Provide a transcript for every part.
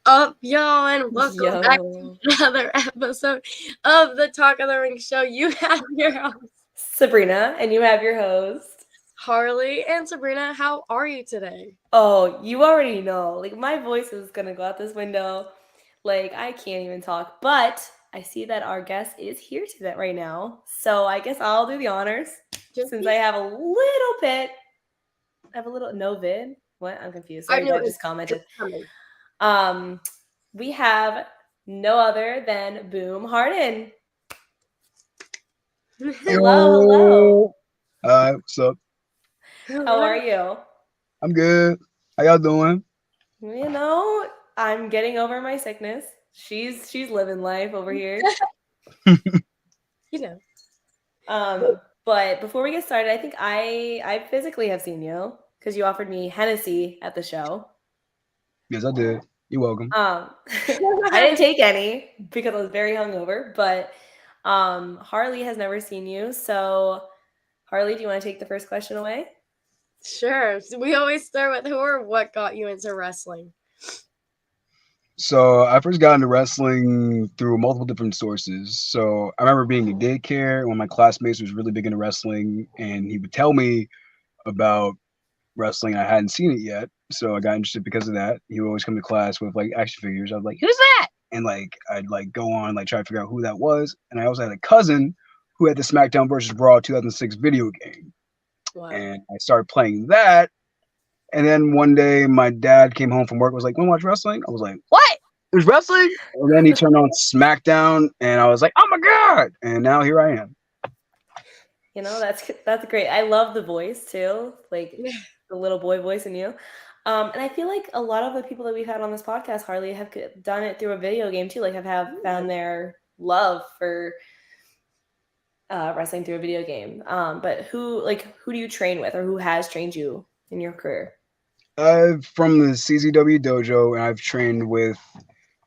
up, y'all, and welcome back to Yo, another episode of the Talk of the Ring show. You have your host, Sabrina, and you have your host. Harley and Sabrina. How are you today? Oh, you already know. Like, my voice is gonna go out this window. Like, I can't even talk. But I see that our guest is here today right now. So I guess I'll do the honors Just since I have a little bit. I have a little no vid. What? I'm confused. I Sorry, knew Dad it just was commented. coming. Um, we have no other than Boom Harden. Hello, hello. Yo. Hi, what's up? How are you? I'm good. How y'all doing? You know, I'm getting over my sickness. She's living life over here. you know, But before we get started, I think I physically have seen you because you offered me Hennessy at the show. Yes, I did. You're welcome. Um, I didn't take any because I was very hungover. But Harley has never seen you, so Harley, do you want to take the first question away? sure. So we always start with who or what got you into wrestling. So I first got into wrestling through multiple different sources. So I remember being in daycare when my classmates was really big into wrestling, and he would tell me about wrestling. I hadn't seen it yet, so I got interested because of that. He would always come to class with like action figures. I was like, "Who's that?" And like I'd like go on like try to figure out who that was. And I also had a cousin who had the SmackDown versus Raw 2006 video game, Wow. and I started playing that. And then one day, my dad came home from work. Was like, "Want to watch wrestling?" I was like, "What? There's wrestling?" And then he turned on SmackDown, and I was like, "Oh my god!" And now here I am. You know, that's great. I love the voice too, like the little boy voice in you. And I feel like a lot of the people that we've had on this podcast, Harley, have done it through a video game too. Like have found their love for wrestling through a video game. But who do you train with, or who has trained you in your career? I'm from the CZW dojo, and I've trained with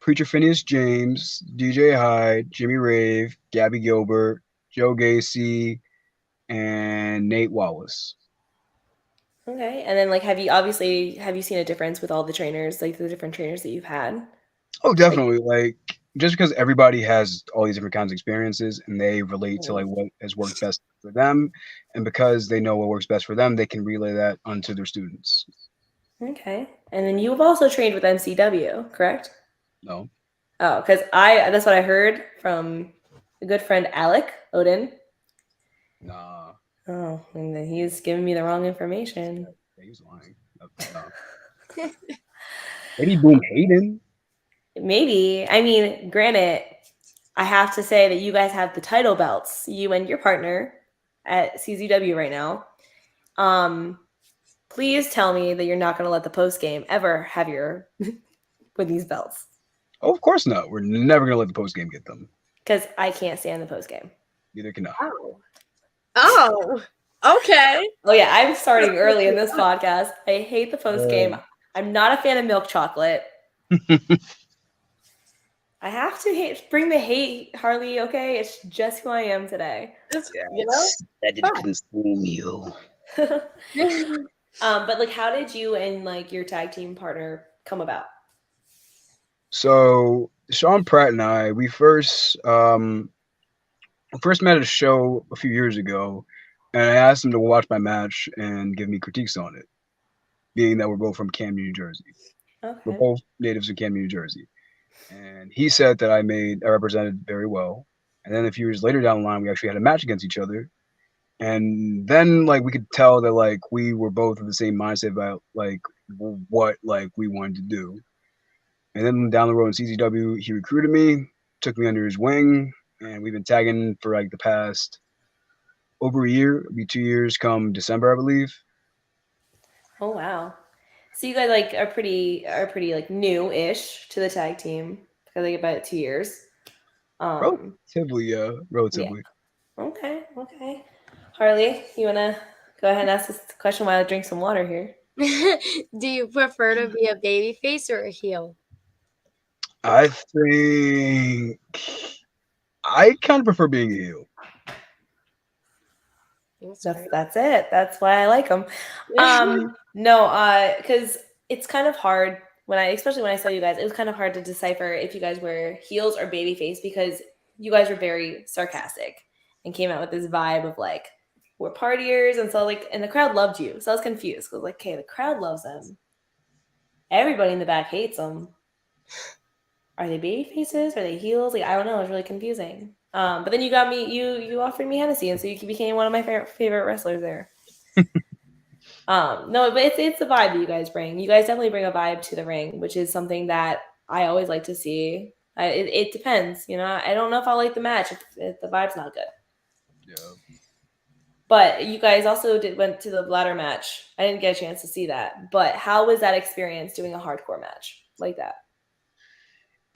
Preacher Phineas James, DJ Hyde, Jimmy Rave, Gabby Gilbert, Joe Gacy, and Nate Wallace. Okay, and then like, have you seen a difference with all the trainers, like the different trainers that you've had? Oh, Like, definitely. Like just because everybody has all these different kinds of experiences and they relate to mm, like what has worked best for them, and because they know what works best for them, they can relay that onto their students. okay, and then you've also trained with MCW, correct? No, Oh, because I that's what I heard from a good friend Alec Odin. nah, Oh, and then he's giving me the wrong information. he's lying. No. Maybe Boom Hayden. Maybe. I mean, granted, I have to say that you guys have the title belts, you and your partner at CZW right now. Um, please tell me that you're not going to let the post game ever have your with these belts, Oh, of course not. We're never gonna let the post game get them. because I can't stand the post game. Neither can I. Oh. Oh. Okay. Oh yeah, I'm starting early in this podcast. I hate the post game. Oh. I'm not a fan of milk chocolate. I have to bring the hate, Harley. Okay, it's just who I am today. It's, Yes, that didn't fine. consume you. But like, how did you and like your tag team partner come about? So Sean Pratt and I, we first met at a show a few years ago, and I asked him to watch my match and give me critiques on it, being that we're both from Camden, New Jersey. We're Okay. both natives of Camden, New Jersey. And he said that I represented very well. And then a few years later down the line, we actually had a match against each other. And then like we could tell that like we were both of the same mindset about like what like we wanted to do. And then down the road in CZW, he recruited me, took me under his wing, and we've been tagging for like the past over a year. It'll be 2 years come December, I believe. Oh wow. So you guys like are pretty like new-ish to the tag team because like about 2 years. Um. Relatively, Yeah. relatively. Okay. Okay. Harley, you wanna go ahead and ask this question while I drink some water here? Do you prefer to be a baby face or a heel? I think I kind of prefer being a heel. That's That's it. That's why I like them. No, because it's kind of hard especially when I saw you guys, it was kind of hard to decipher if you guys were heels or babyface because you guys were very sarcastic and came out with this vibe of like we're partiers, and so like and the crowd loved you. So I was confused because like, okay, the crowd loves them. Everybody in the back hates them. Are they baby faces? Are they heels? Like I don't know. It was really confusing. But then you got me. You offered me Hennessy, and so you became one of my favorite wrestlers there. No, but it's the vibe that you guys bring. You guys definitely bring a vibe to the ring, which is something that I always like to see. It depends, you know. I don't know if I like the match if the vibe's not good. Yeah. But you guys also went to the ladder match. I didn't get a chance to see that. But how was that experience doing a hardcore match like that?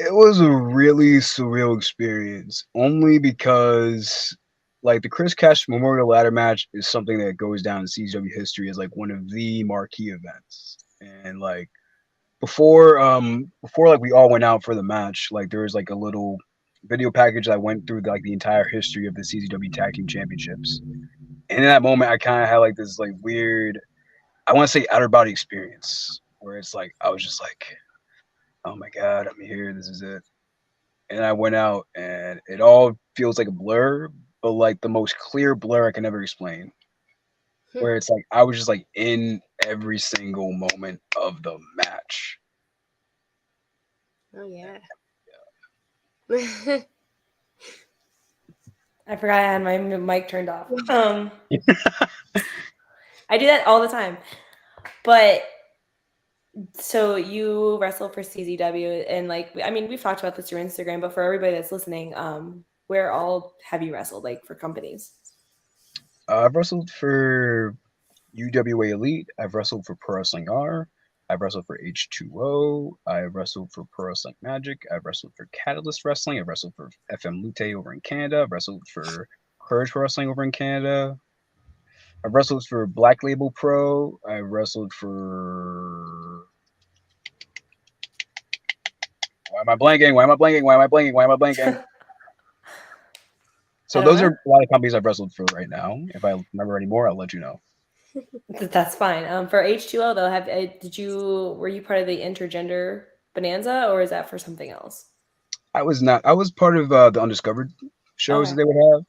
It was a really surreal experience, only because like the Chris Cash Memorial Ladder match is something that goes down in CZW history as like one of the marquee events. And like before like we all went out for the match, like there was like a little video package that went through like the entire history of the CZW Tag Team Championships. And in that moment I kind of had like this like weird, I want to say outer body experience where it's like I was just like, oh my god, I'm here, this is it. And I went out and it all feels like a blur, but like the most clear blur I can ever explain. Where it's like I was just like in every single moment of the match. Oh yeah. I forgot I had my mic turned off. I do that all the time. But so you wrestle for CZW, and like I mean, we've talked about this through Instagram, but for everybody that's listening, where all have you wrestled, like for companies? I've wrestled for UWA Elite. I've wrestled for Pro Wrestling R. I've wrestled for H2O. I've wrestled for Pro Wrestling Magic. I've wrestled for Catalyst Wrestling. I've wrestled for FM Lute over in Canada. I've wrestled for Courage Pro Wrestling over in Canada. I've wrestled for Black Label Pro. I've wrestled for. Why am I blanking? Why am I blanking? Why am I blanking? Why am I blanking? So those are a lot of companies I've wrestled for right now. If I remember any more, I'll let you know. That's fine. For H2O though, were you part of the intergender bonanza, or is that for something else? I was not. I was part of the Undiscovered shows that they would have.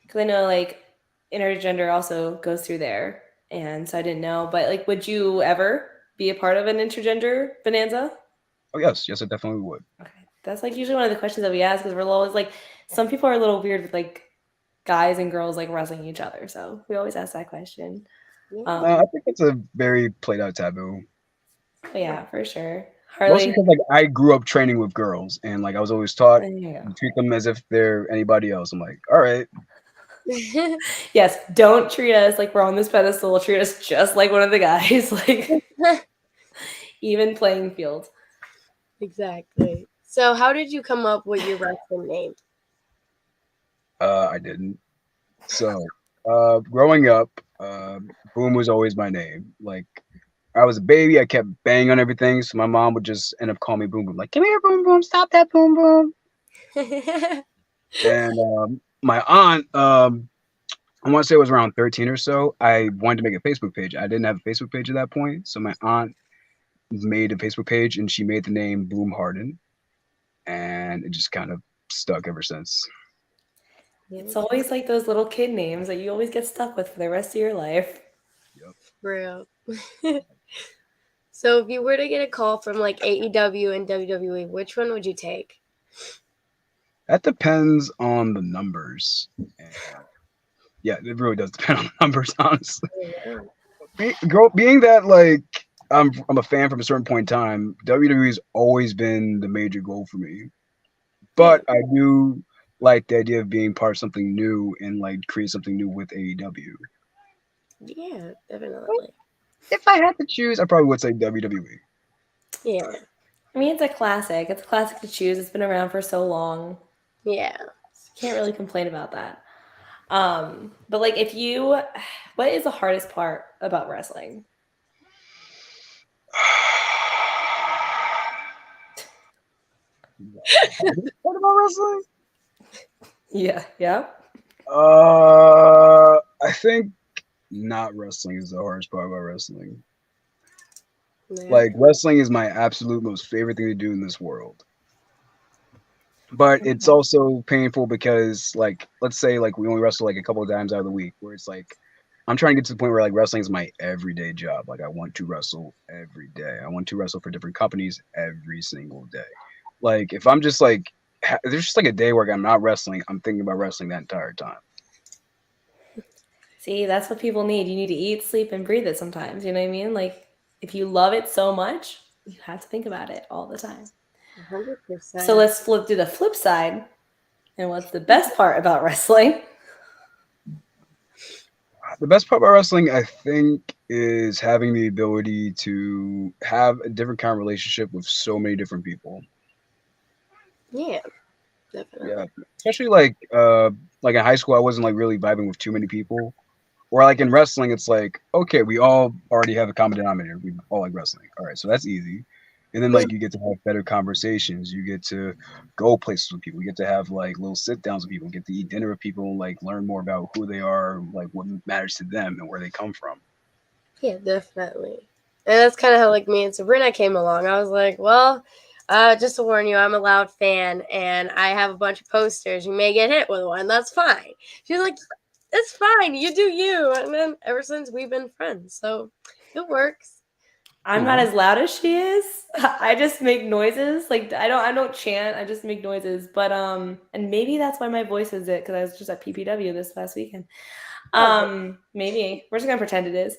Because I know like intergender also goes through there, and so I didn't know. But like, would you ever be a part of an intergender bonanza? Oh yes, yes, I definitely would. Okay, that's like usually one of the questions that we ask because we're always like, some people are a little weird with like guys and girls like wrestling each other, so we always ask that question. I think it's a very played out taboo. Yeah, for sure. Mostly Harley, because like I grew up training with girls, and like I was always taught to treat them as if they're anybody else. I'm like, all right. Yes, don't treat us like we're on this pedestal. Treat us just like one of the guys, like even playing field. Exactly. So, how did you come up with your wrestling name? I didn't. So, growing up, Boom was always my name. Like, I was a baby, I kept banging on everything, so my mom would just end up calling me Boom Boom. Like, come here, Boom Boom, stop that, Boom Boom. And my aunt, I want to say it was around 13 or so. I wanted to make a Facebook page. I didn't have a Facebook page at that point, so my aunt made a Facebook page and she made the name Boom Harden, and it just kind of stuck ever since. It's always like those little kid names that you always get stuck with for the rest of your life. Yep. Real. So, if you were to get a call from like AEW and WWE, which one would you take? That depends on the numbers. And yeah, it really does depend on the numbers, honestly. Being that like I'm a fan from a certain point in time, WWE's always been the major goal for me. But I do like the idea of being part of something new and like create something new with AEW. Yeah, definitely. If I had to choose, I probably would say WWE. Yeah. I mean, it's a classic. It's a classic to choose. It's been around for so long. Yeah. Can't really complain about that. But like, what is the hardest part about wrestling? What about wrestling? Yeah. I think not wrestling is the hardest part about wrestling. Yeah. Like wrestling is my absolute most favorite thing to do in this world. But it's also painful because like let's say like we only wrestle like a couple of times out of the week where it's like I'm trying to get to the point where like wrestling is my everyday job. Like I want to wrestle every day. I want to wrestle for different companies every single day. Like if I'm just like there's just like a day where I'm not wrestling, I'm thinking about wrestling that entire time. See, that's what people need. You need to eat, sleep, and breathe it sometimes. You know what I mean? Like, if you love it so much, you have to think about it all the time. So 100%. let's flip to the flip side. And what's the best part about wrestling? The best part about wrestling, I think, is having the ability to have a different kind of relationship with so many different people. Yeah, Yeah, definitely. especially like in high school, I wasn't like really vibing with too many people. Or like in wrestling, it's like okay, we all already have a common denominator. We all like wrestling. All right, so that's easy. And then like you get to have better conversations. You get to go places with people. You get to have like little sit downs with people. Get to eat dinner with people. And, like learn more about who they are, like what matters to them, and where they come from. Yeah, definitely. And that's kind of how like me and Sabrina came along. I was like, well, just to warn you, I'm a loud fan and I have a bunch of posters. You may get hit with one. That's fine. She's like, it's fine. You do you. And then ever since we've been friends. So it works. I'm not as loud as she is. I just make noises. Like I don't chant. I just make noises. But and maybe that's why my voice is it because I was just at PPW this last weekend. Maybe we're just gonna pretend it is.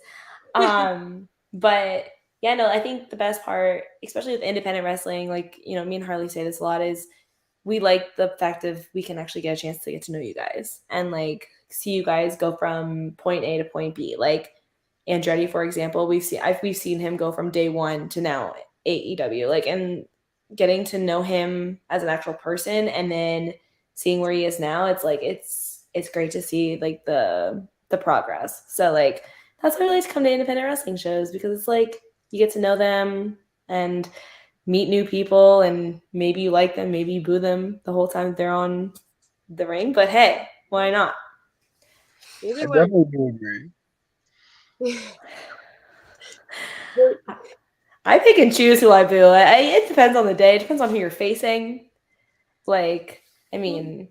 But yeah, no, I think the best part, especially with independent wrestling, like me and Harley say this a lot, is we like the fact of we can actually get a chance to get to know you guys and like see you guys go from point A to point B. Like Andretti, for example, we've seen him go from day one to now AEW, like, and getting to know him as an actual person, and then seeing where he is now. It's like it's great to see like the progress. So like that's why I like to come to independent wrestling shows because it's like you get to know them and meet new people, and maybe you like them, maybe you boo them the whole time they're on the ring. But hey, why not? I Either way. definitely do agree. I pick and choose who I boo. It depends on the day. It depends on who you're facing. Like, I mean,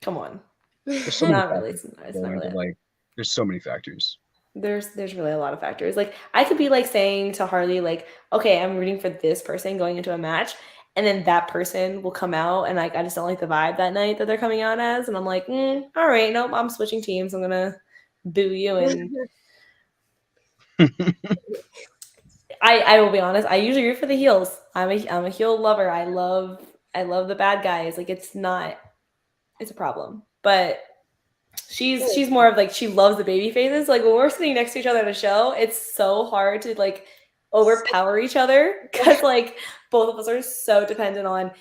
come on. There's It's so many not really. factors It's not going into really. like. There's so many factors. There's really a lot of factors. Like, I could be like saying to Harley, like, okay, I'm rooting for this person going into a match, and then that person will come out, and like I just don't like the vibe that night that they're coming out as, and I'm like, all right, nope, I'm switching teams. I'm gonna boo you, and I will be honest. I usually root for the heels. I'm a heel lover. I love the bad guys. Like it's a problem. But she's more of like she loves the baby faces. Like when we're sitting next to each other at a show, it's so hard to like overpower each other because like both of us are so dependent on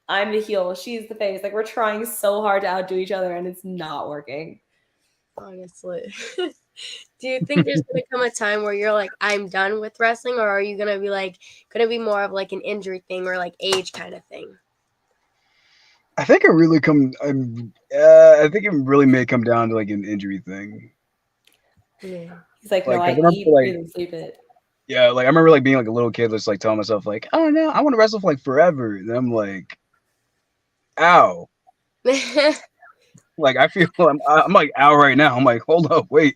I'm the heel, she's the face. Like we're trying so hard to outdo each other and it's not working. Honestly. Do you think there's gonna come a time where you're like, I'm done with wrestling, or are you gonna be like, gonna be more of like an injury thing or like age kind of thing? I think it really come. I think it really may come down to like an injury thing. Yeah. He's like, no, Like, cause I I remember eat, like breathe, and sleep it. yeah, like I remember like being like a little kid, just like telling myself like, oh no, I want to wrestle for like forever. And I'm like, ow. Like I feel I'm like ow right now. I'm like, hold up, wait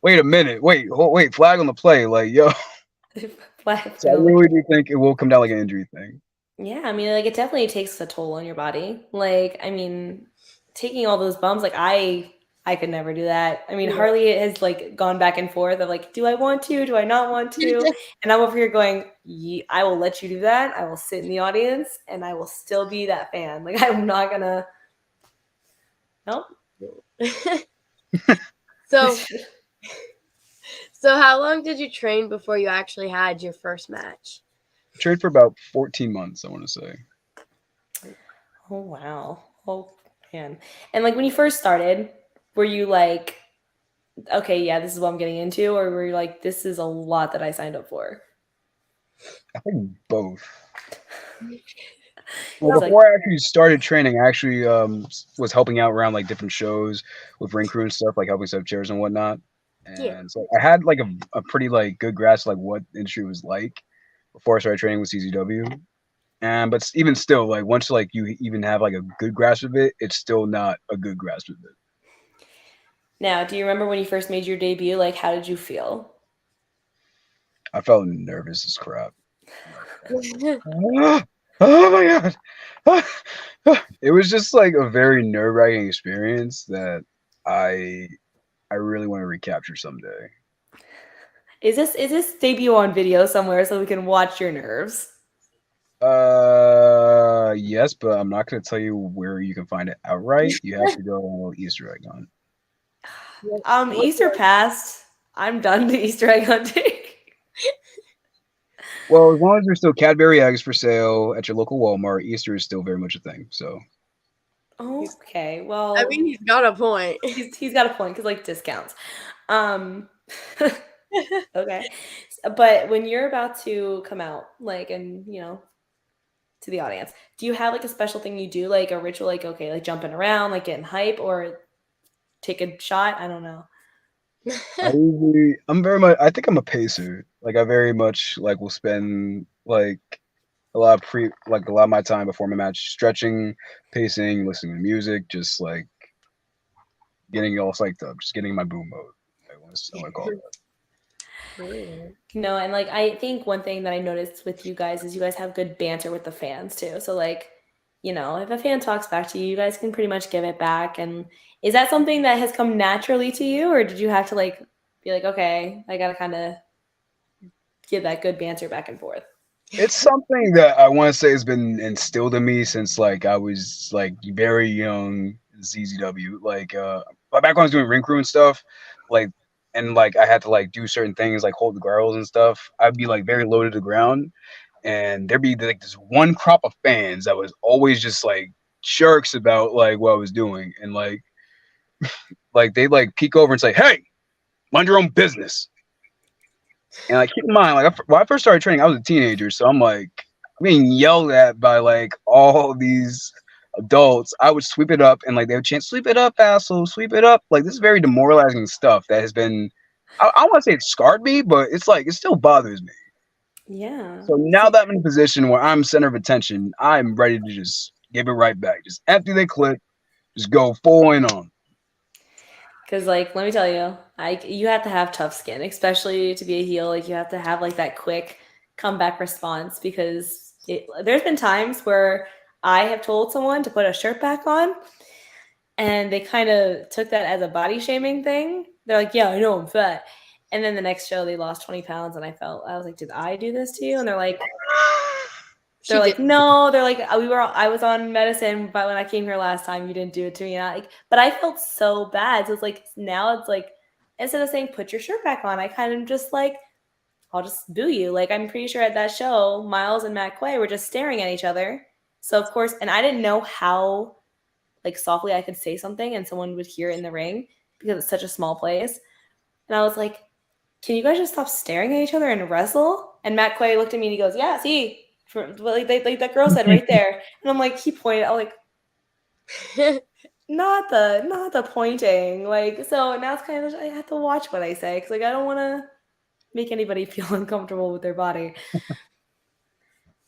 a minute, wait, flag on the play. Like yo, Flag so I really do think it will come down like an injury thing. Yeah, I mean, like it definitely takes a toll on your body. Like, I mean, taking all those bumps, like I could never do that. I mean, Yeah. Harley has like gone back and forth of like, do I want to? Do I not want to? And I'm over here going, I will let you do that. I will sit in the audience and I will still be that fan. Like, I'm not gonna. Nope. so, so how long did you train before you actually had your first match? Trained for about 14 months, I want to say. Oh wow. Oh man. And like when you first started, were you like, okay, yeah, this is what I'm getting into, or were you like, this is a lot that I signed up for? I think both. He's Well, like, before I actually started training, I actually was helping out around like different shows with ring crew and stuff, like helping set up chairs and whatnot. Yeah. and so I had like a pretty like good grasp like what the industry was like before I started training with CZW. And but even still, like once like you even have like a good grasp of it, it's still not a good grasp of it. Now, do you remember when you first made your debut? Like, how did you feel? I felt nervous as crap. Ah, oh my god! It was just like a very nerve wracking experience that I I really want to recapture someday. Is this debut on video somewhere so we can watch your nerves? Yes, but I'm not gonna tell you where you can find it outright. You have to go on a little Easter egg hunt. Easter passed. I'm done the Easter egg hunting. Well, as long as there's still Cadbury eggs for sale at your local Walmart, Easter is still very much a thing. So Okay, I well, mean, he's got a point. he's got a point because like discounts. Um, okay, but when you're about to come out, like, and to the audience, do you have like a special thing you do, like a ritual, like okay, like jumping around, like getting hype, or take a shot? I don't know. I'm very much. I think I'm a pacer. Like I very much like will spend like a lot of my time before my match stretching, pacing, listening to music, just like getting all psyched up, just getting my boom mode. I want to call it that. No, and like I think one thing that I noticed with you guys is you guys have good banter with the fans too. So like, if a fan talks back to you, you guys can pretty much give it back. And is that something that has come naturally to you, or did you have to like be like, okay, I gotta kind of give that good banter back and forth? It's something that I want to say has been instilled in me since like I was like very young in ZZW. Back when I was doing ring crew and stuff, like and like I had to like do certain things like hold the girls and stuff. I'd be like very low to the ground, and there'd be like this one crop of fans that was always just like jerks about like what I was doing, and like they like peek over and say, "Hey, mind your own business." And like keep in mind, like when I first started training, I was a teenager, so I'm like I'm being yelled at by like all these adults. I would sweep it up, and like they would chant, "Sweep it up, asshole! Sweep it up!" Like this is very demoralizing stuff that has been. I want to say it scarred me, but it's like it still bothers me. Yeah. So now that I'm in a position where I'm center of attention, I'm ready to just give it right back. Just empty the clip, just go full in on. Because like, let me tell you, you have to have tough skin, especially to be a heel. Like you have to have like that quick comeback response because there's been times where I have told someone to put a shirt back on, and they kind of took that as a body shaming thing. They're like, "Yeah, I know I'm fat," and then the next show they lost 20 pounds, and I was like, "Did I do this to you?" And She they're did. like, no, they're like, I was on medicine, but when I came here last time, you didn't do it to me. And but I felt so bad. So it's like, now it's like, instead of saying, put your shirt back on, I kind of just like, I'll just boo you. Like, I'm pretty sure at that show, Miles and Matt Quay were just staring at each other. So of course, and I didn't know how like softly I could say something and someone would hear it in the ring because it's such a small place. And I was like, can you guys just stop staring at each other and wrestle? And Matt Quay looked at me and he goes, yeah, see, like that girl said right there. And I'm like, he pointed. I'm like, not the pointing. Like, so now it's kind of I have to watch what I say because like I don't want to make anybody feel uncomfortable with their body.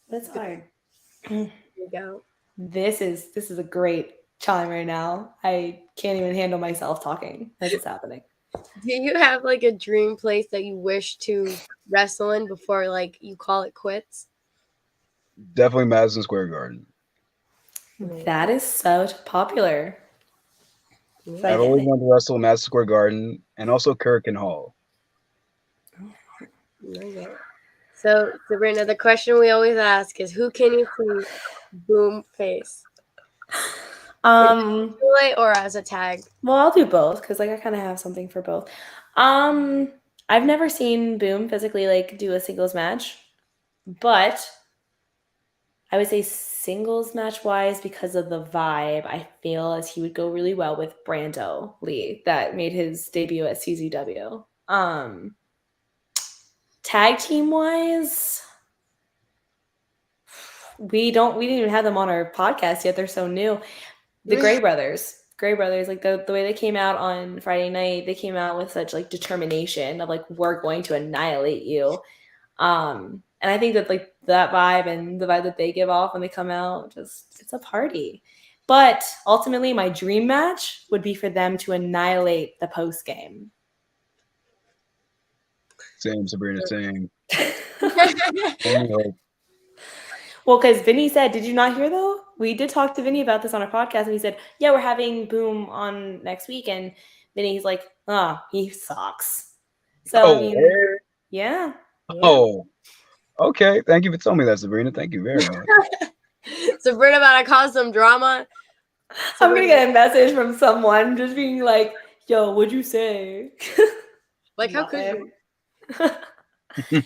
That's hard. There you go. This is a great time right now. I can't even handle myself talking as it's happening. Do you have like a dream place that you wish to wrestle in before like you call it quits? Definitely Madison Square Garden. That is so popular. I've always wanted to wrestle Madison Square Garden and also Kurikan Hall. Okay. So Sabrina, the question we always ask is, who can you see boom face? Or as a tag? Well, I'll do both because like I kind of have something for both. I've never seen Boom physically like do a singles match, but I would say singles match wise because of the vibe, I feel as he would go really well with Brando Lee that made his debut at CZW. Tag team wise, we didn't even have them on our podcast yet. They're so new. The Gray Brothers. Gray Brothers, like the way they came out on Friday night, they came out with such like determination of like, we're going to annihilate you. And I think that like that vibe and the vibe that they give off when they come out, just it's a party. But ultimately, my dream match would be for them to annihilate the post game. Same, Sabrina, same. Only hope. Well, because Vinny said, did you not hear though? We did talk to Vinny about this on our podcast, and he said, yeah, we're having Boom on next week. And Vinny's like, he sucks. So, I Oh, mean, word? yeah. Oh, okay. Thank you for telling me that, Sabrina. Thank you very much. Sabrina about to cause some drama. I'm going to get a message from someone just being like, yo, what'd you say? Like, how could you?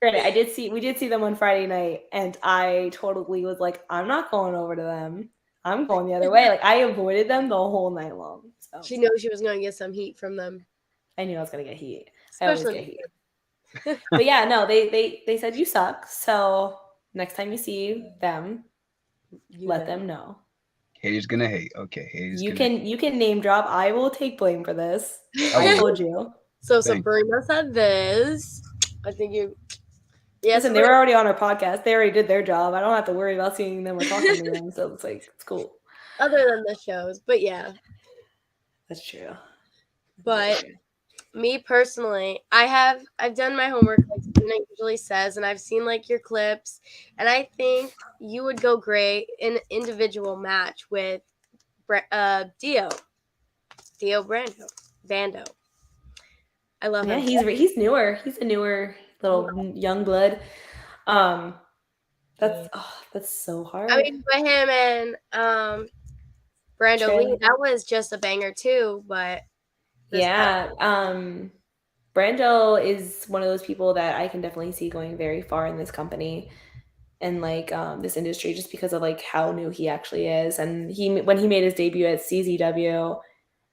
Granted, we did see them on Friday night, and I totally was like, I'm not going over to them. I'm going the other way. Like, I avoided them the whole night long. So She knew she was going to get some heat from them. I knew I was going to get heat. I Especially always get heat. But yeah, no, they said you suck. So next time you see them, let them know. Haters gonna hate. Okay, haters You gonna can name drop. I will take blame for this. I I will. told you. So Thank Sabrina said this. I think you. Yes, Listen, they were already on our podcast. They already did their job. I don't have to worry about seeing them or talking to them. So it's like, it's cool. Other than the shows, but yeah. That's true. But me personally, I've done my homework like Sabrina usually says, and I've seen like your clips, and I think you would go great in an individual match with Dio Bando. I love him. Yeah, he's newer. He's a newer little young blood. That's so hard. I mean, but him and Brando Lee, that was just a banger too. But yeah, Brando is one of those people that I can definitely see going very far in this company and like this industry, just because of like how new he actually is. And when he made his debut at CZW,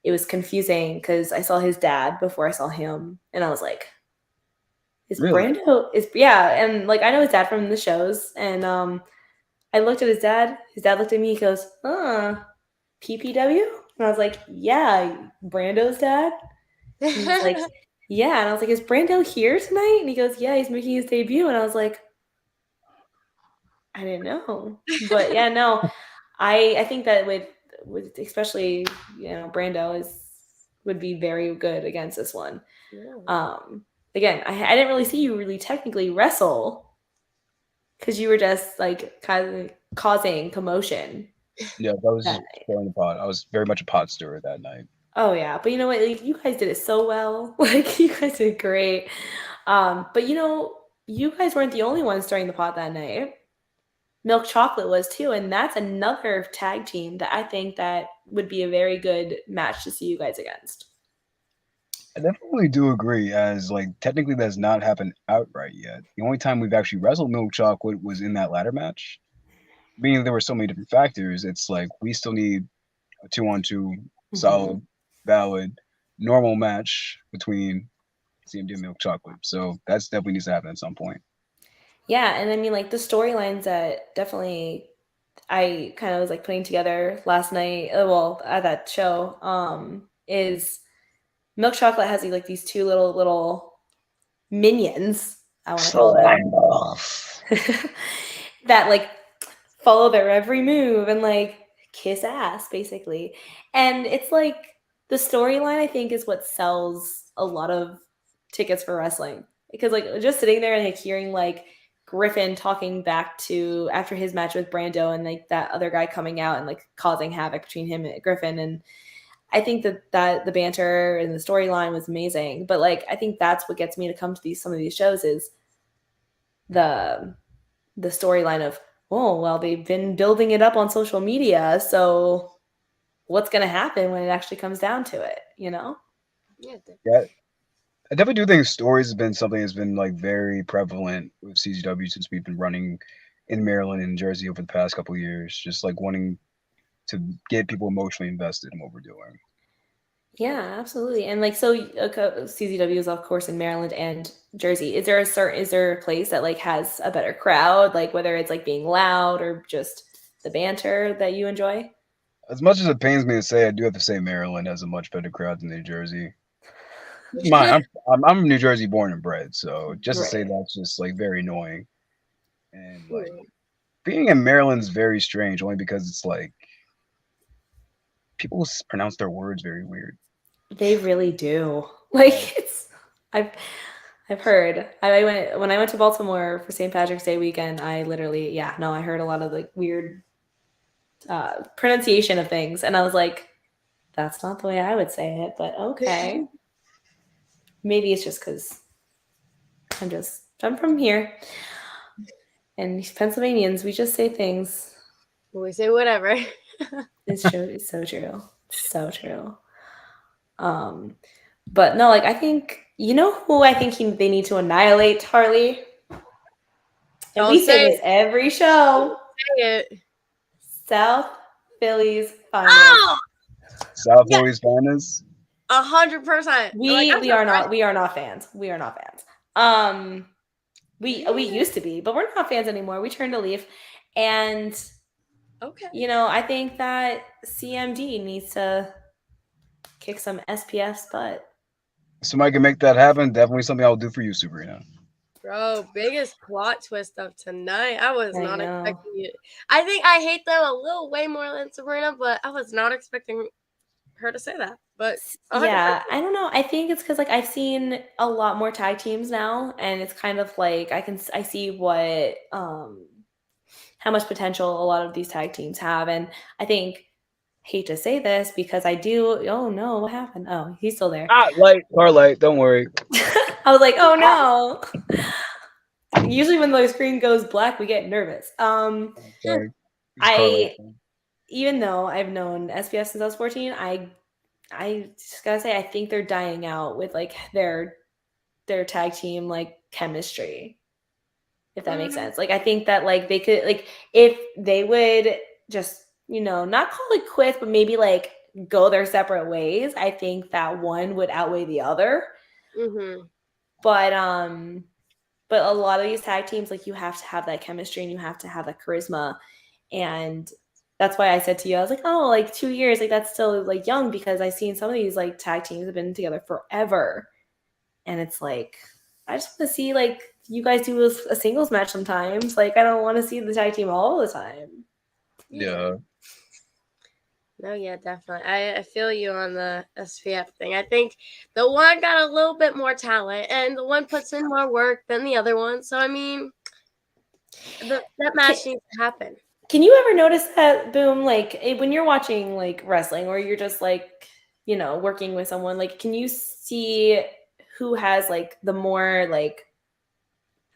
it was confusing because I saw his dad before I saw him, and I was like, Brando is and like I know his dad from the shows, and I looked at his dad looked at me, he goes, PPW? And I was like, yeah, Brando's dad? And he's like, yeah. And I was like, is Brando here tonight? And he goes, yeah, he's making his debut. And I was like, I didn't know. But yeah, no, I think that with especially, Brando would be very good against this one. Yeah. Again, I didn't really see you really technically wrestle because you were just like kind of causing commotion. Yeah, that was stirring the pot. I was very much a pot stirrer that night. Oh yeah, but you know what? Like, you guys did it so well. Like, you guys did great. But you guys weren't the only ones stirring the pot that night. Milk Chocolate was too, and that's another tag team that I think that would be a very good match to see you guys against. I definitely do agree, as like technically that's not happened outright yet. The only time we've actually wrestled Milk Chocolate was in that ladder match. Being there were so many different factors, it's like we still need a 2-on-2 solid, valid, normal match between CMD and Milk Chocolate. So that's definitely needs to happen at some point. Yeah, and I mean, like, the storylines that definitely I kind of was like putting together last night, well, at that show, is Milk Chocolate has like these two little minions, I want to call them, that like follow their every move and like kiss ass basically. And it's like the storyline, I think, is what sells a lot of tickets for wrestling, because like just sitting there and like hearing like Griffin talking back to after his match with Brando, and like that other guy coming out and like causing havoc between him and Griffin, and I think that the banter and the storyline was amazing. But like I think that's what gets me to come to some of these shows is the storyline of, oh, well, they've been building it up on social media, so what's going to happen when it actually comes down to it, Yeah, I definitely do think stories has been something that's been like very prevalent with CZW since we've been running in Maryland and Jersey over the past couple of years. Just like wanting to get people emotionally invested in what we're doing. Yeah, absolutely. And like, so CZW is of course in Maryland and Jersey. Is there a place that like has a better crowd, like whether it's like being loud or just the banter that you enjoy? As much as it pains me to say, I do have to say Maryland has a much better crowd than New Jersey. Mine, I'm New Jersey born and bred, so just to say Right. that's just like very annoying. And like Hmm. being in Maryland's very strange, only because it's like people pronounce their words very weird. They really do. Like Like it's I've I've heard. I went when I went to Baltimore for St. Patrick's Day weekend, I literally yeah, no, I heard a lot of like weird pronunciation of things and I was like, that's not the way I would say it, but okay. Maybe it's just cuz I'm from here and Pennsylvanians, we just say things. We say whatever. It's true. It's so true. So true. Um but no, like I think you know who I think they need to annihilate, Harley? And Don't we say say this it. every show. Don't say it. South Philly's finest. Oh, South yeah, Philly's finest. 100%. Like I'm We are surprised. not fans. We are not fans. Um we Yeah. used to be, but we're not fans anymore. We turned a leaf. And Okay. you know, I think that CMD needs to kick some SPF's butt. Somebody can make that happen. Definitely something I'll do for you, Sabrina. Bro, biggest plot twist of tonight. I was I not know. expecting it. I think I hate them a little way more than Sabrina, but I was not expecting her to say that. But 100%. Yeah, I don't know. I think it's because like I've seen a lot more tag teams now, and it's kind of like I see what how much potential a lot of these tag teams have, and I think hate to say this because I do. Oh no, what happened? Oh, he's still there. Ah, light, car light. Don't worry. I was like, oh no. Usually when the screen goes black, we get nervous. Sorry, it's car light. I even though I've known SBS since I was 14, I just gotta say I think they're dying out with like their tag team like chemistry, if that makes sense. Like I think that like they could like if they would just, you know, not call it quits, but maybe like go their separate ways, I think that one would outweigh the other. Mm-hmm. But but a lot of these tag teams, like you have to have that chemistry and you have to have that charisma. And that's why I said to you, I was like, oh, like 2 years, like that's still like young because I've seen some of these like tag teams have been together forever. And it's like, I just want to see like you guys do a singles match sometimes. Like I don't want to see the tag team all the time. Yeah. No, yeah, definitely. I feel you on the SPF thing. I think the one got a little bit more talent, and the one puts in more work than the other one. So I mean, that match needs to happen. Can you ever notice that, Boom, like when you're watching like wrestling or you're just like, you know, working with someone, like can you see who has like the more like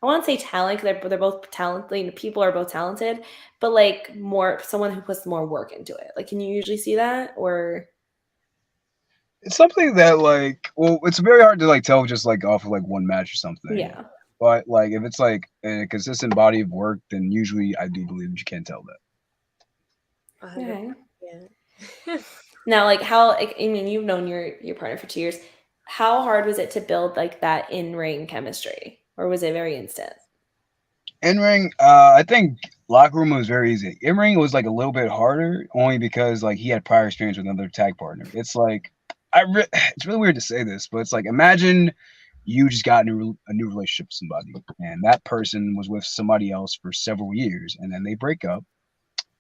I want to say talent because they're both talented. People are both talented, but like more someone who puts more work into it. Like, can you usually see that or? It's something that like, well, it's very hard to like tell just like off of like one match or something. Yeah. But like, if it's like a consistent body of work, then usually I do believe you can tell that. 100%. Okay. Yeah. Now, like how like, I mean, you've known your partner for 2 years. How hard was it to build like that in ring chemistry, or was it very instant? In ring, I think locker room was very easy. In ring was like a little bit harder, only because like he had prior experience with another tag partner. It's like it's really weird to say this, but it's like imagine you just got a new relationship with somebody, and that person was with somebody else for several years, and then they break up,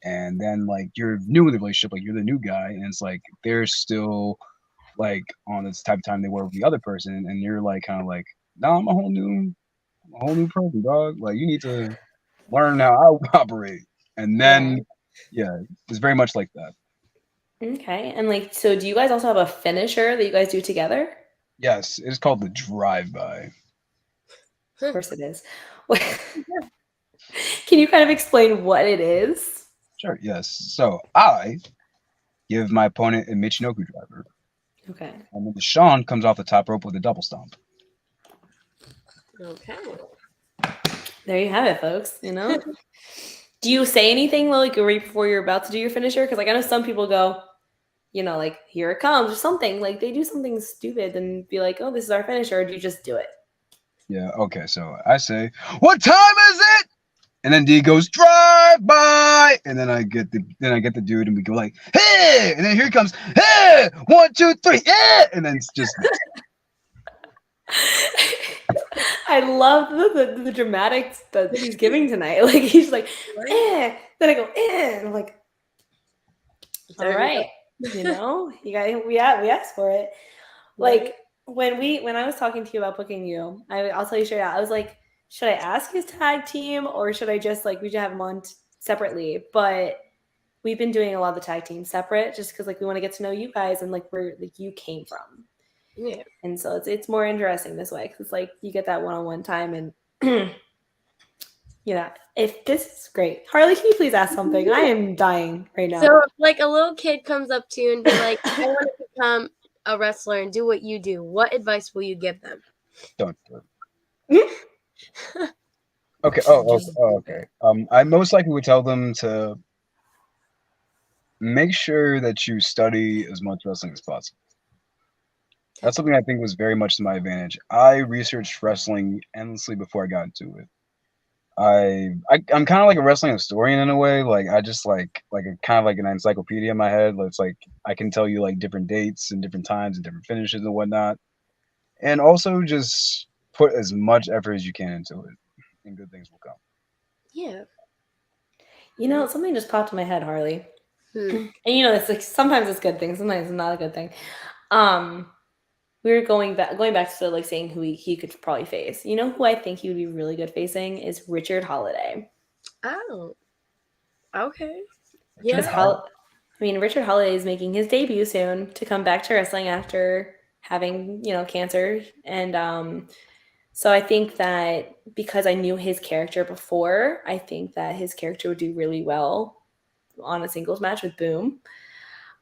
and then like you're new in the relationship, like you're the new guy, and it's like they're still like on this type of time they were with the other person, and you're like kind of like, no, I'm a whole new person, dog. Like you need to learn how I operate, and Yeah. then yeah, it's very much like that. Okay. And like, so do you guys also have a finisher that you guys do together? Yes, it's called the drive-by. Of course it is. Can you kind of explain what it is? Sure, yes. So I give my opponent a Michinoku driver, Okay. and then Deshaun comes off the top rope with a double stomp. Okay. There you have it, folks. You know? Do you say anything like right before you're about to do your finisher? Because like I know some people go, you know, like here it comes or something. Like they do something stupid and be like, oh, this is our finisher. Or do you just do it? Yeah, okay, so I say, what time is it? And then D goes drive by, and then I get the dude, and we go like, hey, and then here he comes, hey, 1, 2, 3, yeah, and then it's just I love the dramatics that he's giving tonight. Like he's like, eh. Then I go, eh. And I'm like, all right, you know, you got we asked for it. Like when I was talking to you about booking you, I'll tell you straight out. I was like, should I ask his tag team or should I just like we should have them on separately? But we've been doing a lot of the tag teams separate just because like we want to get to know you guys and like where like you came from. Yeah. And so it's more interesting this way because it's like you get that one-on-one time and you know, if this is great. Harley, can you please ask something? I am dying right now. So if like a little kid comes up to you and be like, I want to become a wrestler and do what you do, what advice will you give them? don't do it. Okay. Okay. I most likely would tell them to make sure that you study as much wrestling as possible. That's something I think was very much to my advantage. I researched wrestling endlessly before I got into it. I'm kind of like a wrestling historian in a way. Like I just like a kind of like an encyclopedia in my head. It's like I can tell you like different dates and different times and different finishes and whatnot. And also just put as much effort as you can into it, and good things will come. Yeah. You know, something just popped in my head, Harley. Hmm. And you know, it's like sometimes it's a good thing, sometimes it's not a good thing. We were going back to like saying who he could probably face. You know who I think he would be really good facing is Richard Holiday. Oh. Okay. Because Yeah. Richard Holiday is making his debut soon to come back to wrestling after having, you know, cancer. And so I think that because I knew his character before, I think that his character would do really well on a singles match with Boom.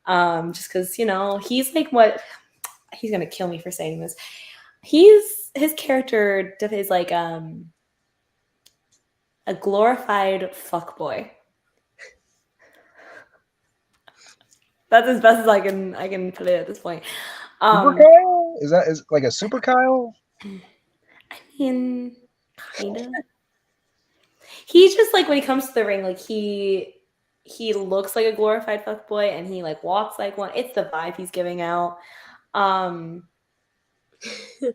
Just because, you know, he's like what he's gonna kill me for saying this. His character is like a glorified fuckboy. That's as best as I can put it at this point. Super Kyle? Is like a Super Kyle? I mean, kind of. He's just like when he comes to the ring, like he looks like a glorified fuckboy and he like walks like one. It's the vibe he's giving out.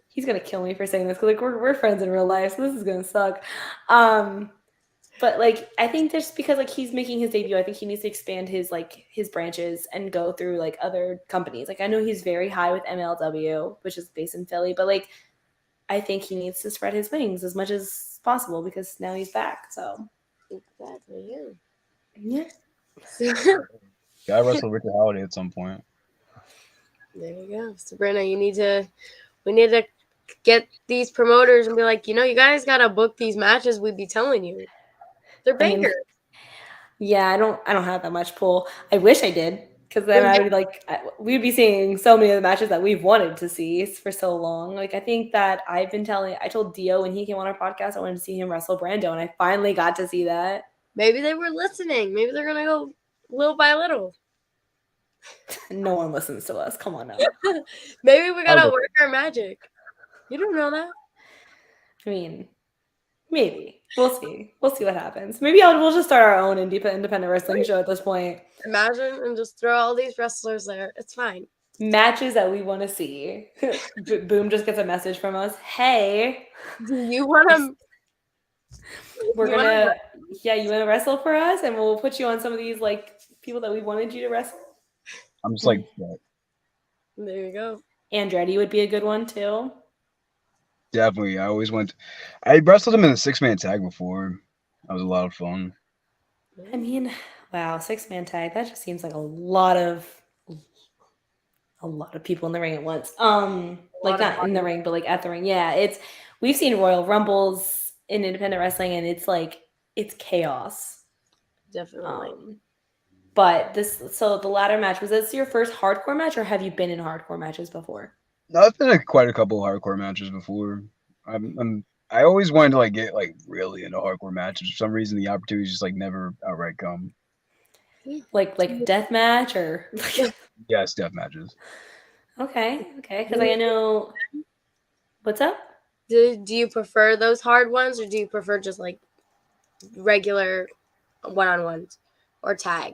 He's gonna kill me for saying this because like we're friends in real life, so this is gonna suck. But like I think just because like he's making his debut, I think he needs to expand his like his branches and go through like other companies. Like I know he's very high with MLW, which is based in Philly, but like I think he needs to spread his wings as much as possible because now he's back. So Exactly. yeah. Gotta wrestle Richard Holiday at some point. There you go, Sabrina. We need to get these promoters and be like, you know, you guys gotta book these matches. We'd be telling you, they're bangers. Yeah, I don't have that much pull. I wish I did because then I would we'd be seeing so many of the matches that we've wanted to see for so long. Like I think that I told Dio when he came on our podcast I wanted to see him wrestle Brando, and I finally got to see that. Maybe they were listening. Maybe they're gonna go little by little. No one listens to us. Come on now. Maybe we gotta work our magic. You don't know that. I mean, maybe. We'll see. We'll see what happens. Maybe we'll just start our own independent wrestling show at this point. Imagine and just throw all these wrestlers there. It's fine. Matches that we want to see. Boom just gets a message from us. Hey, do you want to? You want to wrestle for us, and we'll put you on some of these like people that we wanted you to wrestle. I'm just like, there you go. Andretti would be a good one too. Definitely. I wrestled him in a 6-man tag before. That was a lot of fun. I mean, wow, 6-man tag. That just seems like a lot of people in the ring at once. Like not in the ring, but like at the ring. Yeah, we've seen Royal Rumbles in independent wrestling, and it's like it's chaos. Definitely. But the ladder match, was this your first hardcore match, or have you been in hardcore matches before? No, I've been in quite a couple of hardcore matches before. I always wanted to like get like really into hardcore matches. For some reason, the opportunities just like never outright come. Like death match or yes, death matches. Okay, because I know. What's up? Do you prefer those hard ones, or do you prefer just like regular one-on-ones or tag?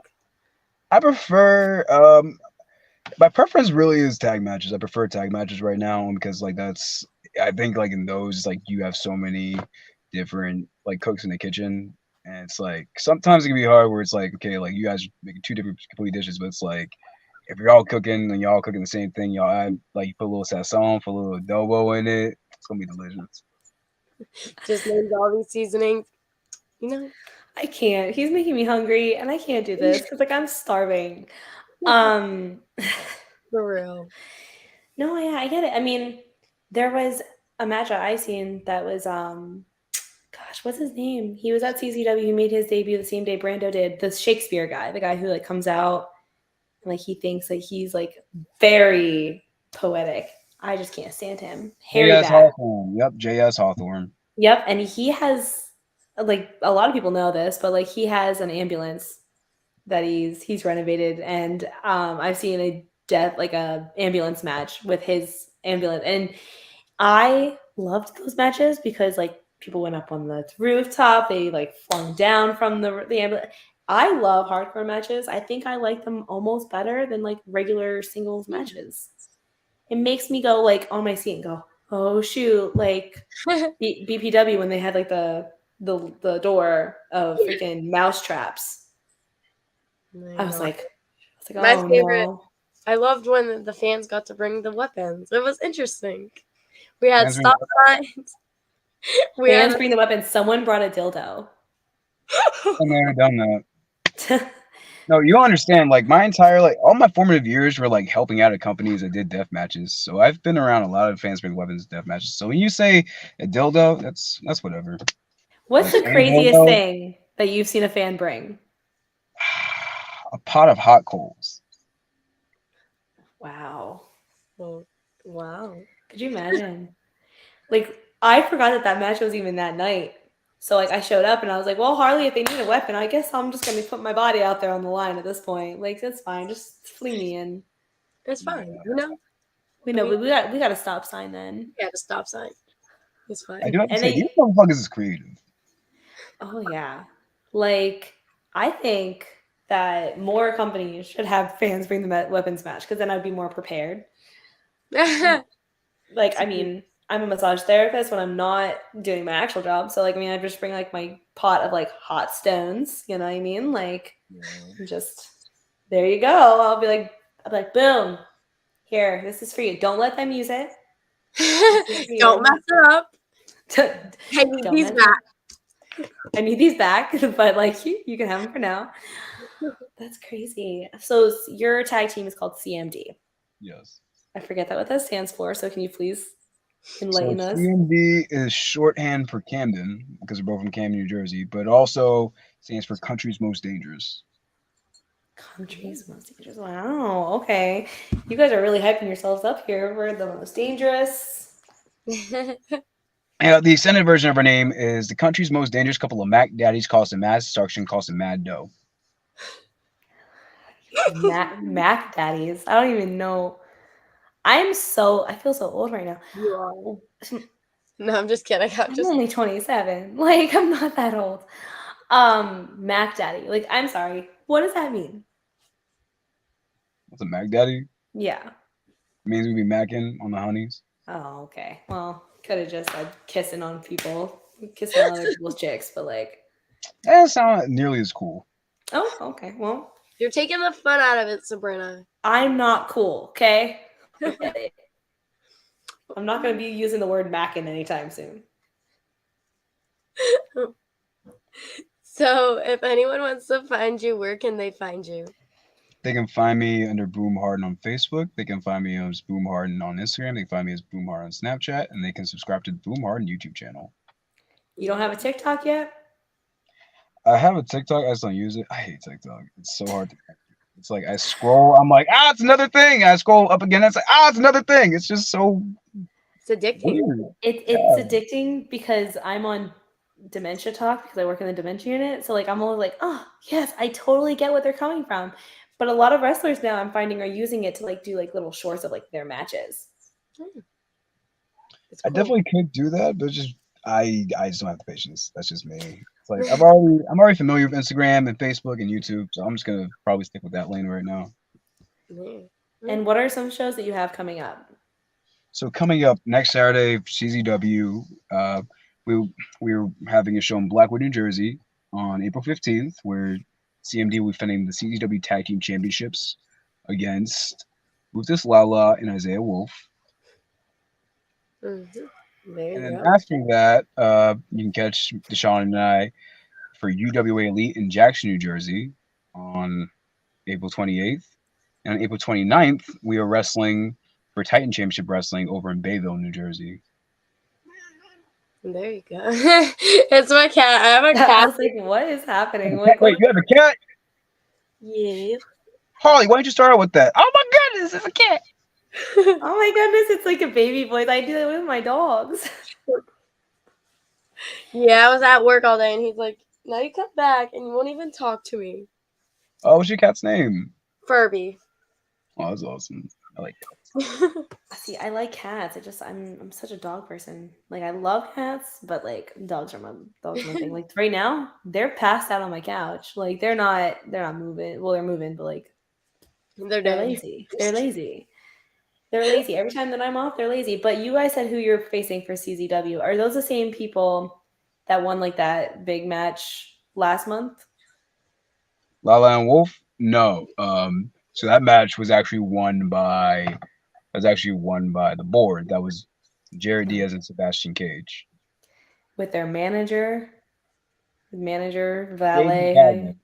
I prefer my preference really is tag matches. I prefer tag matches right now because like that's I think like in those like you have so many different like cooks in the kitchen, and it's like sometimes it can be hard where it's like okay like you guys are making two different complete dishes, but it's like if you're all cooking and y'all cooking the same thing, y'all add like you put a little sazon, put a little adobo in it. It's gonna be delicious. Just named all these seasonings, you know? I can't. He's making me hungry, and I can't do this because like I'm starving. Um, For real. no, yeah, I get it. I mean, there was a match that I seen that was gosh, what's his name? He was at CCW. He made his debut the same day Brando did. The Shakespeare guy, the guy who like comes out and like he thinks that he's like very poetic. I just can't stand him. Harry JS Bat. Hawthorne. Yep, JS Hawthorne. Yep, and he has like a lot of people know this, but like he has an ambulance that he's renovated, and I've seen a death like a ambulance match with his ambulance, and I loved those matches because like people went up on the rooftop, they like flung down from the ambulance. I love hardcore matches. I think I like them almost better than like regular singles matches. It makes me go like on my seat and go, oh shoot, like BPW when they had like the door of freaking mouse traps. I I was know. like, My oh favorite. no. I loved when the fans got to bring the weapons. It was interesting. We had Fans bring stop signs. We had. Fans bring the weapons. Someone brought a dildo. never done that. No, you don't understand. Like my entire like all my formative years were like helping out at companies that did death matches. So I've been around a lot of fans bring weapons death matches. So when you say a dildo, that's whatever. What's Like the saying craziest dildo, thing that you've seen a fan bring? a pot of hot coals. Wow. Oh, wow. Could you imagine? Like, I forgot that that match was even that night. So, like, I showed up and I was like, well, Harley, if they need a weapon, I guess I'm just going to put my body out there on the line at this point. Like, that's fine. Just fling me in. It's Yeah. fine, you know. We I know, mean, but we got a stop sign then. we had a stop sign. It's I fine. do have to And say, these they, motherfuckers is creative. oh, yeah. Like, I think that more companies should have fans bring the weapons match because then I'd be more prepared. Like, I mean, I'm a massage therapist when I'm not doing my actual job. So, like, I mean, I just bring like my pot of like hot stones. You know what I mean? Like, Yeah. just there you go. I'll be like, boom, here, this is for you. Don't let them use it. This is for Don't you. mess it up. I need Don't these mess it. back. I need these back, but like you can have them for now. That's crazy. So your tag team is called CMD. Yes. I forget that what that stands for. So can you please So enlighten us? CMD is shorthand for Camden because we're both from Camden, New Jersey, but also stands for Country's Most Dangerous. Country's most dangerous. Wow. Okay. You guys are really hyping yourselves up here. We're the most dangerous. The extended version of her name is the country's most dangerous couple of Mac Daddies causing mass destruction, causing mad dough. Mac daddies. I don't even know. I feel so old right now. You are. No, I'm just kidding. I'm I'm just. only 27. Like, I'm not that old. Mac daddy. Like, I'm sorry. What does that mean? What's a Mac Daddy? Yeah. It means we be macking on the honeys. Oh, okay. Well, could have just said kissing on people, kissing on other people's chicks, but like, That's not nearly as cool. oh, okay. Well, You're taking the fun out of it, Sabrina. I'm not cool, okay? I get it. I'm not going to be using the word mackin anytime soon. So, if anyone wants to find you, where can they find you? They can find me under Boom Harden on Facebook. They can find me as Boom Harden on Instagram. They can find me as Boom Harden on Snapchat, and they can subscribe to the Boom Harden YouTube channel. You don't have a TikTok yet? I have a TikTok. I just don't use it. I hate TikTok. It's so hard to. It's like I scroll. I'm like, it's another thing. I scroll up again. It's like, it's another thing. It's just so It's addicting. weird. It's addicting because I'm on dementia talk because I work in the dementia unit. So like I'm always like, oh yes, I totally get what they're coming from. But a lot of wrestlers now I'm finding are using it to like do like little shorts of like their matches. It's I cool. definitely could do that, but just I just don't have the patience. That's just me. It's like I'm already familiar with Instagram and Facebook and YouTube, so I'm just gonna probably stick with that lane right now. Yeah. And what are some shows that you have coming up? So coming up next Saturday, CZW, we we're having a show in Blackwood, New Jersey, on April 15th, where CMD will be defending the CZW Tag Team Championships against Rufus Lala and Isaiah Wolf. There And you then go. after that, you can catch Deshaun and I for UWA Elite in Jackson, New Jersey on April 28th. And on April 29th, we are wrestling for Titan Championship Wrestling over in Bayville, New Jersey. There you go. It's my cat. I have a I cat. was like, what is happening? Wait, Like, what? you have a cat? Yeah. Harley, why don't you start out with that? Oh my goodness, it's a cat. Oh my goodness, it's like a baby voice. I do that with my dogs. Yeah, I was at work all day, and he's like, "Now you come back, and you won't even talk to me." Oh, what's your cat's name? Furby. Oh, that's awesome. I like See, I like cats. I'm such a dog person. Like I love cats, but like dogs are my thing. Like right now, they're passed out on my couch. Like they're not moving. Well, they're moving, but like They're they're dead. lazy. They're lazy. They're lazy. Every time that I'm off, they're lazy. But you guys said who you're facing for CZW. Are those the same people that won like that big match last month? Lala and Wolf? No. So that match was actually won by the board. That was Jared Diaz and Sebastian Cage. With their manager, Jaden valet. Vallow.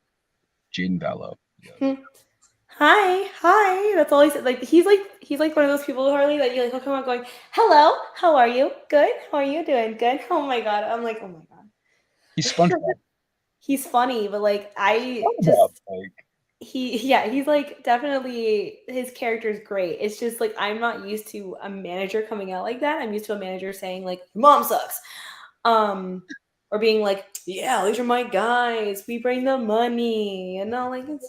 Jaden Vallow. Hmm. Hi. That's all he said. Like he's like one of those people, Harley, that you like he'll come out going, "Hello, how are you? Good. How are you doing? Good." Oh my god. I'm like, oh my god. He's SpongeBob. He's funny, but like I SpongeBob. just Like he's like definitely his character is great. It's just like I'm not used to a manager coming out like that. I'm used to a manager saying like, "Your mom sucks," or being like, "Yeah, these are my guys. We bring the money," and all like it's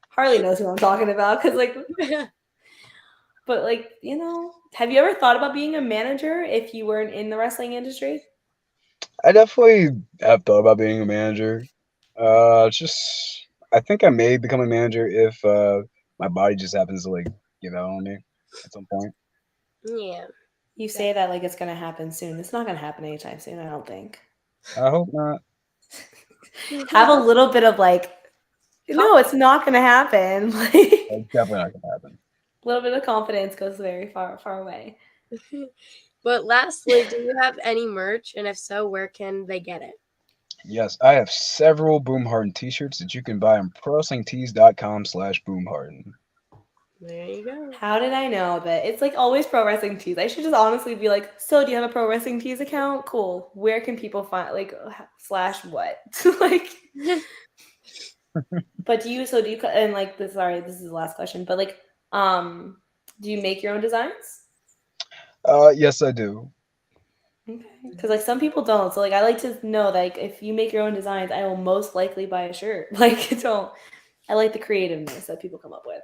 Harley knows who I'm talking about because like but like, have you ever thought about being a manager if you weren't in the wrestling industry? I definitely have thought about being a manager. Just I think I may become a manager if my body just happens to like give out on me at some point. Yeah. You say that like it's gonna happen soon. It's not gonna happen anytime soon, I don't think. I hope not. Have a little bit of like, no, it's not gonna happen. Like a It's definitely not gonna happen. little bit of confidence goes very far away. But lastly, do you have any merch? And if so, where can they get it? Yes, I have several Boom Harden t-shirts that you can buy on prowrestlingtees.com/boomharden. There you go. How did I know that? It's like always pro wrestling tees. I should just honestly be like, so do you have a pro wrestling tees account? Cool. Where can people find like slash what? Like but do you and like this sorry, this is the last question, but like do you make your own designs? Yes, I do. Okay. Because like some people don't. So like I like to know that like, if you make your own designs, I will most likely buy a shirt. Like don't I like the creativeness that people come up with.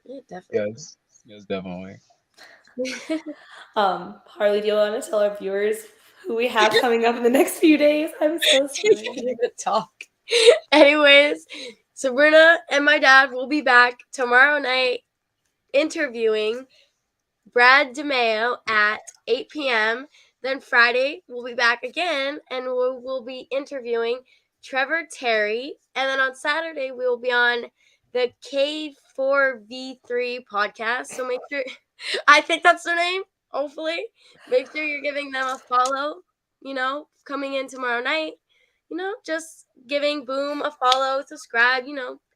Yeah, definitely. Yes, definitely. Harley, do you want to tell our viewers who we have coming up in the next few days? I'm so She sorry. can't even talk. Anyways, Sabrina and my dad will be back tomorrow night interviewing Brad DeMeo at 8 p.m. Then Friday, we'll be back again and we'll be interviewing Trevor Terry. And then on Saturday, we will be on the K4V3 podcast. So make sure, I think that's their name, hopefully. Make sure you're giving them a follow, coming in tomorrow night. Just giving Boom a follow, subscribe,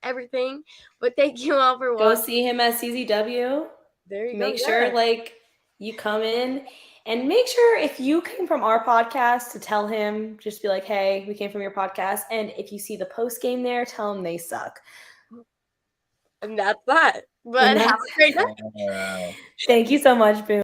everything. But thank you all for Go watching. see him at CZW. There you Make go. sure Yeah. like you come in and make sure if you came from our podcast to tell him, just be like, hey, we came from your podcast. And if you see the post game there, tell them they suck. And that's that. But And have that's a great night. Uh, thank you so much, Boom.